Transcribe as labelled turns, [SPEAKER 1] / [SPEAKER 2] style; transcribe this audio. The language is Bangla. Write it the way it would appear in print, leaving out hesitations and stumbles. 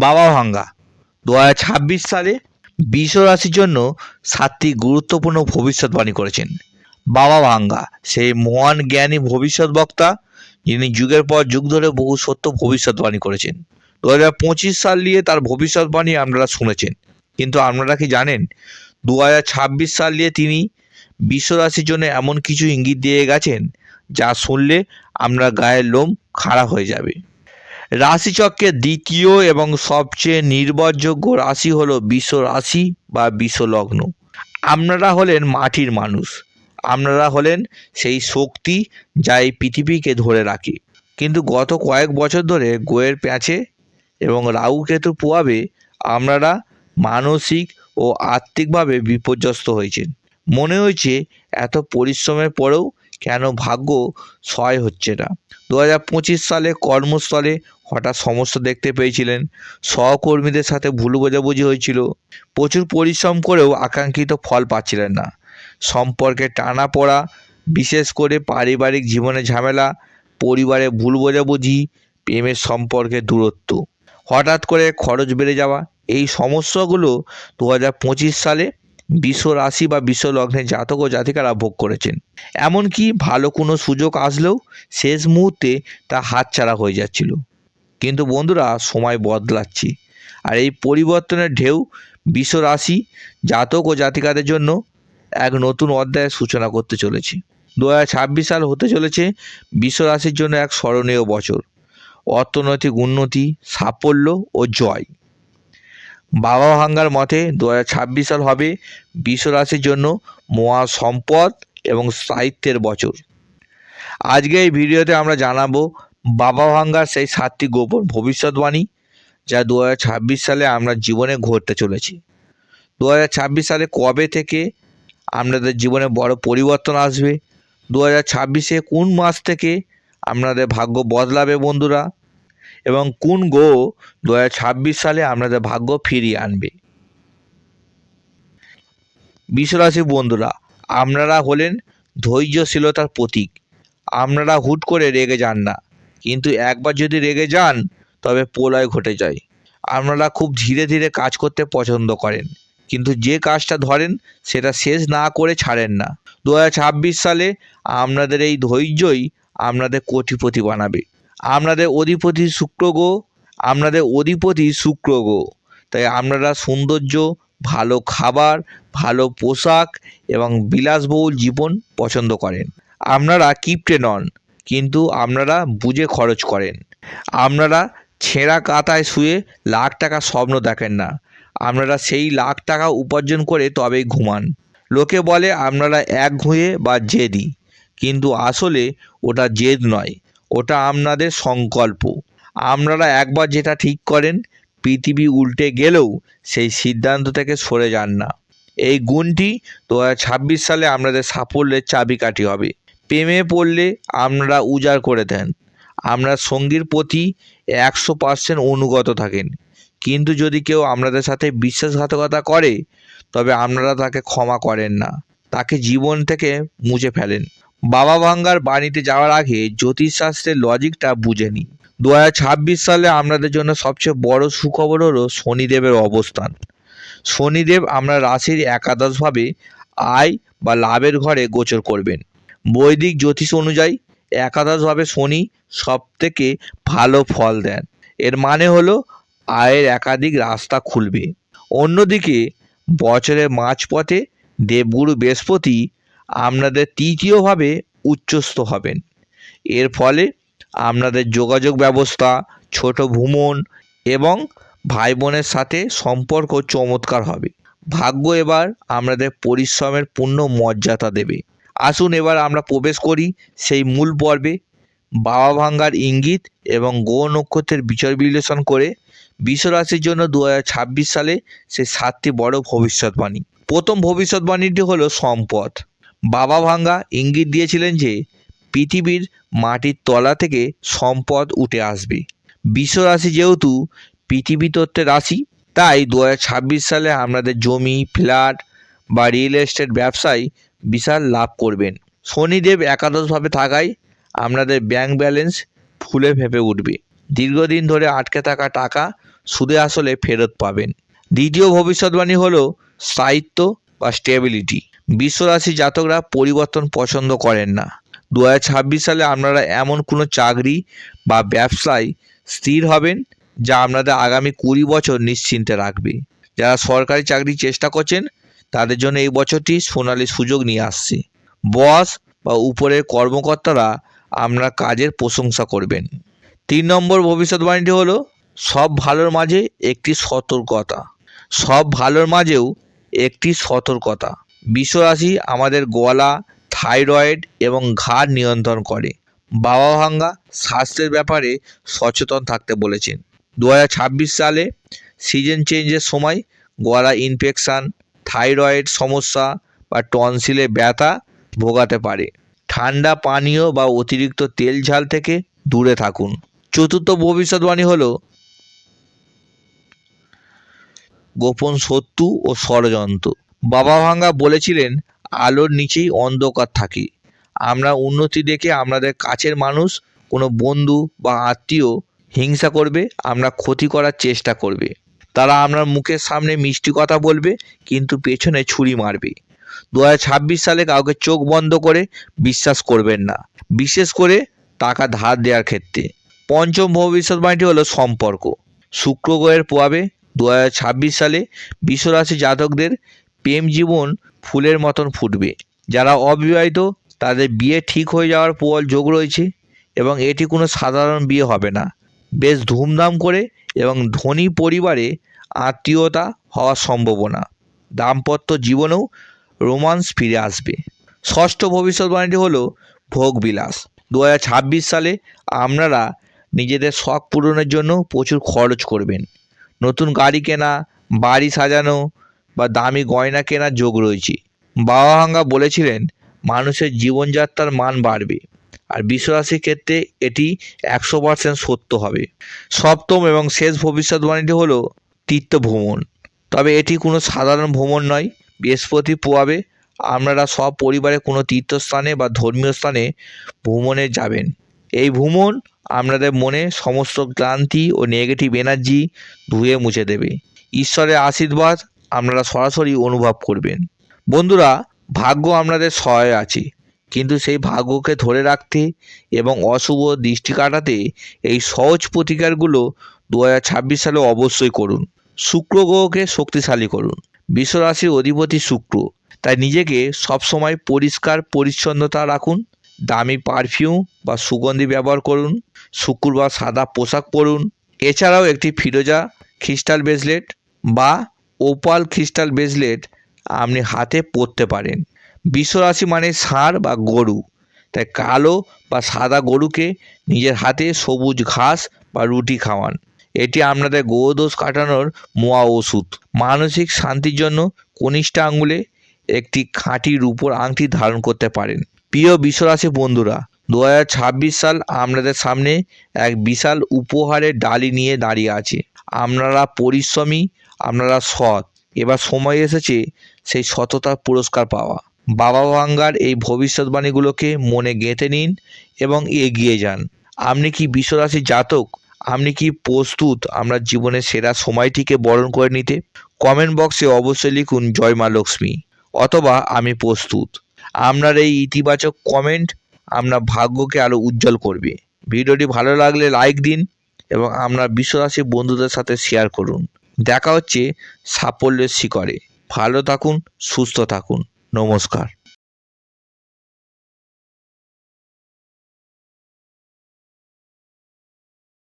[SPEAKER 1] বাবা ভাঙ্গা 2026 সালে বৃষ রাশির জন্য 7টি গুরুত্বপূর্ণ ভবিষ্যৎবাণী করেছেন। বাবা ভাঙ্গা সেই মহান জ্ঞানী ভবিষ্যৎ বক্তা যিনি যুগের পর যুগ ধরে বহু সত্য ভবিষ্যৎবাণী করেছেন। 2025 সাল নিয়ে তার ভবিষ্যৎবাণী আপনারা শুনেছেন, কিন্তু আপনারা কি জানেন 2026 সাল নিয়ে তিনি বৃষ রাশির জন্য এমন কিছু ইঙ্গিত দিয়ে গেছেন যা শুনলে আপনার গায়ের লোম খাড়া হয়ে যাবে। রাশিচক্রের দ্বিতীয় এবং সবচেয়ে নির্ভরযোগ্য রাশি হলো বৃষ রাশি বা বৃষ লগ্ন। আপনারা হলেন মাটির মানুষ, আপনারা হলেন সেই শক্তি যা এই পৃথিবীকে ধরে রাখে। কিন্তু গত কয়েক বছর ধরে গোয়ের প্যাঁচে এবং রাহু কেতুর প্রভাবে আপনারা মানসিক ও আর্থিকভাবে বিপর্যস্ত হয়েছেন। মনে হয়েছে এত পরিশ্রমের পরেও কেন ভাগ্য সহায় হচ্ছে না। 2025 সালে কর্মস্থলে হঠাৎ সমস্যা দেখতে পেয়েছিলেন, সহকর্মীদের সাথে ভুল বোঝাবুঝি হয়েছিল, প্রচুর পরিশ্রম করেও আকাঙ্ক্ষিত ফল পাচ্ছিলেন না, সম্পর্কে টানাপোড়া, বিশেষ করে পারিবারিক জীবনে ঝামেলা, পরিবারে ভুল বোঝাবুঝি, প্রেমের সম্পর্কে দূরত্ব, হঠাৎ করে খরচ বেড়ে যাওয়া, এই সমস্যাগুলো 2025 সালে বৃষ রাশি বা বৃষ লগ্নের জাতক ও জাতিকারা ভোগ করেছেন। এমনকি ভালো কোনো সুযোগ আসলেও শেষ মুহূর্তে তা হাতছাড়া হয়ে যাচ্ছিল। কিন্তু বন্ধুরা, সময় বদলাচ্ছে, আর এই পরিবর্তনের ঢেউ বৃষ রাশি জাতক ও জাতিকাদের জন্য এক নতুন অধ্যায়ের সূচনা করতে চলেছে। 2026 সাল হতে চলেছে বৃষ রাশির জন্য এক স্মরণীয় বছর। অর্থনৈতিক উন্নতি, সাফল্য ও জয়। বাবা ভাঙ্গার মতে 2026 সাল হবে বৃষ রাশির জন্য মহা সম্পদ এবং স্থায়িত্বের বছর। আজকে এই ভিডিওতে আমরা জানাবো বাবা ভাঙ্গার সেই 7টি গোপন ভবিষ্যৎবাণী যা 2026 সালে আমরা জীবনে ঘটতে চলেছে। 2026 সালে কবে থেকে আপনাদের জীবনে বড় পরিবর্তন আসবে, 2026-এ কোন মাস থেকে আপনাদের ভাগ্য বদলাবে বন্ধুরা, এবং কোন গ্রহ 2026 সালে আপনাদের ভাগ্য ফিরিয়ে আনবে। বৃষ রাশি বন্ধুরা, আপনারা হলেন ধৈর্যশীলতার প্রতীক। আপনারা হুট করে রেগে যান না, কিন্তু একবার যদি রেগে যান তবে প্রলয় ঘটে যায়। আপনারা খুব ধীরে ধীরে কাজ করতে পছন্দ করেন, কিন্তু যে কাজটা ধরেন সেটা শেষ না করে ছাড়েন না। 2026 সালে আপনাদের এই ধৈর্যই আপনাদের কোটিপতি বানাবে। আপনাদের অধিপতি শুক্র গ্রহ, তাই আপনারা সৌন্দর্য, ভালো খাবার, ভালো পোশাক এবং বিলাসবহুল জীবন পছন্দ করেন। আপনারা কিপটে নন, কিন্তু আপনারা বুঝে খরচ করেন। আপনারা ছেঁড়া কাঁথায় শুয়ে লাখ টাকার স্বপ্ন দেখেন না, আপনারা সেই লাখ টাকা উপার্জন করে তবেই ঘুমান। লোকে বলে আপনারা একগুঁয়ে বা জেদি, কিন্তু আসলে ওটা জেদ নয়, ওটা আপনাদের সংকল্প। আপনারা একবার যেটা ঠিক করেন, পৃথিবী উল্টে গেলেও সেই সিদ্ধান্ত থেকে সরে যান না। এই গুণটি 2026 সালে আপনাদের সাফল্যের চাবিকাঠি হবে। প্রেমে পড়লে আপনারা উজাড় করে দেন, আপনার সঙ্গীর প্রতি 100% অনুগত থাকেন, কিন্তু যদি কেউ আপনাদের সাথে বিশ্বাসঘাতকতা করে তবে আপনারা তাকে ক্ষমা করেন না, তাকে জীবন থেকে মুছে ফেলেন। বাবা ভাঙ্গার বাড়িতে যাওয়ার আগে জ্যোতিষশাস্ত্রের লজিকটা বুঝে নিন। 2026 সালে আপনাদের জন্য সবচেয়ে বড় সুখবর হলো শনিদেবের অবস্থান। শনিদেব আপনার রাশির একাদশভাবে আয় বা লাভের ঘরে গোচর করবেন। বৈদিক জ্যোতিষ অনুযায়ী একাদশভাবে শনি সব থেকে ভালো ফল দেন। এর মানে হলো আয়ের একাধিক রাস্তা খুলবে। অন্যদিকে বছরের মাঝপথে দেবগুরু বৃহস্পতি আপনাদের তৃতীয়ভাবে উচ্চস্থ হবেন। এর ফলে আপনাদের যোগাযোগ ব্যবস্থা, ছোট ভ্রমণ এবং ভাই বোনের সাথে সম্পর্ক চমৎকার হবে। ভাগ্য এবার আপনাদের পরিশ্রমের পূর্ণ মর্যাদা দেবে। আসুন এবার আমরা প্রবেশ করি সেই মূল পর্বে। বাবা ভাঙ্গার ইঙ্গিত এবং গ্রহ নক্ষত্রের বিচার বিশ্লেষণ করে বৃষ রাশির জন্য 2026 সালে সেই 7টি বড় ভবিষ্যৎবাণী। প্রথম ভবিষ্যৎবাণীটি হলো সম্পদ। বাবা ভাঙ্গা ইঙ্গিত দিয়েছিলেন যে পৃথিবীর মাটির তলা থেকে সম্পদ উঠে আসবে। বৃষ রাশি যেহেতু পৃথিবী তত্ত্বের রাশি, তাই 2026 সালে আপনাদের জমি, ফ্ল্যাট বা রিয়েল এস্টেট ব্যবসায় বিশাল লাভ করবেন। শনিদেব একাদশভাবে থাকায় আপনাদের ব্যাংক ব্যালেন্স ফুলে ফেঁপে উঠবে। দীর্ঘদিন ধরে আটকে থাকা টাকা সুদে আসলে ফেরত পাবেন। দ্বিতীয় ভবিষ্যৎবাণী হলো স্থায়িত্ব বা স্টেবিলিটি। বিশ্বরাশি জাতকরা পরিবর্তন পছন্দ করেন না। 2026 সালে আপনারা এমন কোনো চাকরি বা ব্যবসায় স্থির হবেন যা আপনাদের আগামী 20 বছর নিশ্চিন্তে রাখবে। যারা সরকারি চাকরির চেষ্টা করছেন তাদের জন্য এই বছরটি সোনালী সুযোগ নিয়ে আসছে। বস বা উপরের কর্মকর্তারা আপনার কাজের প্রশংসা করবেন। 3 নম্বর ভবিষ্যৎবাণীটি হলো সব ভালোর মাঝে একটি সতর্কতা। সব ভালোর মাঝেও একটি সতর্কতা। বিশ্বরাশি আমাদের গলা, থাইরয়েড এবং ঘাড় নিয়ন্ত্রণ করে। বাবা ভাঙ্গা স্বাস্থ্যের ব্যাপারে সচেতন থাকতে বলেছেন। 2026 সালে সিজন চেঞ্জের সময় গলা ইনফেকশান, থাইরয়েড সমস্যা বা টনসিলে ব্যথা ভোগাতে পারে। ঠান্ডা পানীয় বা অতিরিক্ত তেল ঝাল থেকে দূরে থাকুন। চতুর্থ ভবিষ্যৎবাণী হলো গোপন শত্রু ও ষড়যন্ত্র। বাবা ভাঙ্গা বলেছিলেন আলোর নিচেই অন্ধকার থাকে। আমরা উন্নতি দেখে আমাদের কাছের মানুষ, কোনো বন্ধু বা আত্মীয় হিংসা করবে, আমরা ক্ষতি করার চেষ্টা করবে। তারা আপনার মুখের সামনে মিষ্টি কথা বলবে কিন্তু পেছনে ছুরি মারবে। 2026 সালে কাউকে চোখ বন্ধ করে বিশ্বাস করবেন না, বিশেষ করে টাকা ধার দেওয়ার ক্ষেত্রে। পঞ্চম ভবিষ্যৎবাণীটি হলো সম্পর্ক। শুক্র গ্রহের প্রভাবে 2026 সালে বিশ্বরাশি জাতকদের প্রেম জীবন ফুলের মতন ফুটবে। যারা অবিবাহিত তাদের বিয়ে ঠিক হয়ে যাওয়ার প্রবল যোগ রয়েছে এবং এটি কোনো সাধারণ বিয়ে হবে না। বেশ ধুমধাম করে এবং ধনী পরিবারে আত্মীয়তা হওয়ার সম্ভাবনা। দাম্পত্য জীবনেও রোমান্স ফিরে আসবে। ষষ্ঠ ভবিষ্যৎবাণীটি হলো ভোগবিলাস। 2026 সালে আপনারা নিজেদের শখ পূরণের জন্য প্রচুর খরচ করবেন। নতুন গাড়ি কেনা, বাড়ি সাজানো বা দামি গয়না কেনার যোগ রয়েছে। বাবা ভাঙ্গা বলেছিলেন মানুষের জীবনযাত্রার মান বাড়বে, আর বিশ্বরাশির ক্ষেত্রে এটি 100% সত্য হবে। সপ্তম এবং শেষ ভবিষ্যৎবাণীটি হলো তীর্থ ভ্রমণ। তবে এটি কোনো সাধারণ ভ্রমণ নয়। বৃহস্পতি প্রভাবে আপনারা সব পরিবারে কোনো তীর্থস্থানে বা ধর্মীয় স্থানে ভ্রমণে যাবেন। এই ভ্রমণ আপনাদের মনে সমস্ত ক্লান্তি ও নেগেটিভ এনার্জি ধুয়ে মুছে দেবে। ঈশ্বরের আশীর্বাদ আপনারা সরাসরি অনুভব করবেন। বন্ধুরা, ভাগ্য আপনাদের সহায় আছে, কিন্তু সেই ভাগ্যকে ধরে রাখতে এবং অশুভ দৃষ্টি কাটাতে এই সহজ প্রতিকারগুলো 2026 সালে অবশ্যই করুন। শুক্র গ্রহকে শক্তিশালী করুন। বিশ্বরাশির অধিপতি শুক্র, তাই নিজেকে সবসময় পরিষ্কার পরিচ্ছন্নতা রাখুন। দামি পারফিউম বা সুগন্ধি ব্যবহার করুন। শুক্রবার সাদা পোশাক পরুন। এছাড়াও একটি ফিরোজা ক্রিস্টাল ব্রেসলেট বা ওপাল ক্রিস্টাল ব্রেসলেট আপনি হাতে পরতে পারেন। বিশ্বরাশি মানে ষাঁড় বা গরু, তাই কালো বা সাদা গরুকে নিজের হাতে সবুজ ঘাস বা রুটি খাওয়ান। এটি আপনাদের গ্রহদোষ কাটানোর মহা ওষুধ। মানসিক শান্তির জন্য কনিষ্ঠ আঙ্গুলে একটি খাঁটি রূপোর আংটি ধারণ করতে পারেন। প্রিয় বিশ্বরাশি বন্ধুরা, 2026 সাল আপনাদের সামনে এক বিশাল উপহারের ডালি নিয়ে দাঁড়িয়ে আছে। আপনারা পরিশ্রমী, আপনারা সৎ। এবার সময় এসেছে সেই সততার পুরস্কার পাওয়া। বাবা ভাঙ্গার এই ভবিষ্যৎবাণীগুলোকে মনে গেঁথে নিন এবং এগিয়ে যান। আপনি কি বিশ্বরাশি জাতক? আপনি কি প্রস্তুত আপনার জীবনের সেরা সময়টিকে বরণ করে নিতে? কমেন্ট বক্সে অবশ্যই লিখুন জয় মা লক্ষ্মী অথবা আমি প্রস্তুত। আপনার এই ইতিবাচক কমেন্ট আপনার ভাগ্যকে আরও উজ্জ্বল করবে। ভিডিওটি ভালো লাগলে লাইক দিন এবং আপনার বিশ্বরাশি বন্ধুদের সাথে শেয়ার করুন। দেখা হচ্ছে সাফল্যের শিখরে। ভালো থাকুন, সুস্থ থাকুন। নমস্কার।